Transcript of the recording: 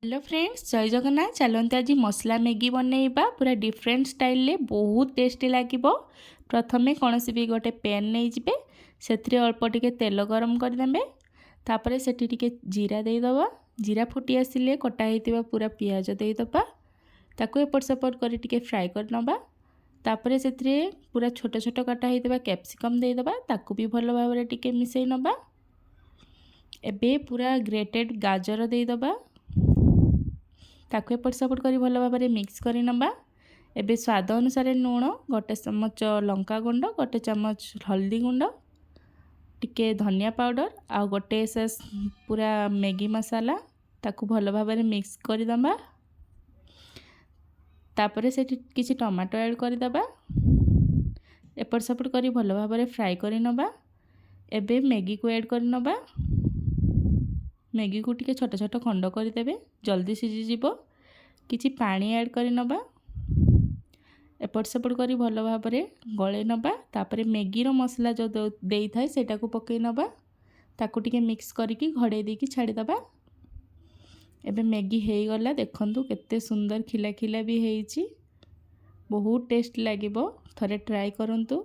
Hello friends, जय जगन्नाथ। चलते आज मसला मैगी बनैबा पूरा डिफरेंट स्टाइल रे बहुत टेस्टी लगे। प्रथमे कौन भी गोटे पैन नहीं जिबे, से अल्प टिके तेल गरम करदे। तापर से जीरा देदबा। जीरा फुटी आसिले कटा होइतिबा पूरा पियाज देदबा। ताको एपट सेपट कर टिके फ्राई करनबा। तापर से पूरा छोट छोट कटा होइतिबा कैप्सिकम देदबा। ताको भी भल भाव टिके मिसई नबा। एबे पूरा ग्रेटेड गाजर देदबा। ताको एपट सेपट कर भल भाव मिक्स कर नबा। एबे स्वाद अनुसार लुण, गोटे चमच लंका गुंड, गोटे चमच हल्दी गुंड, टिके धनिया पाउडर आ गोटे पूरा मैगी मसाला ताको भल भाव मिक्स कर दबा। तापर से किसी टमाटो ऐड कर दबा। एपट सेपट कर भल भाव फ्राई कर नबा। एबे मैगी को ऐड कर नबा। मैगी को टिके छोट छोट खंड करदे, जल्दी सीझी जीवो। किछि पानी ऐड कर नबा। एपट सेपट कर भल भाव गले नबा। तापर मैगी रो मसला जो देई थाए सेटा को पकई नबा। ताको टिके मिक्स करके घड़े देकी छाड़ी दबा। एबे मैगी हेई गला, देखंतु केते सुंदर खिला खिला भी हेइची। बहुत टेस्ट लागिबो, थरे ट्राई करंतु।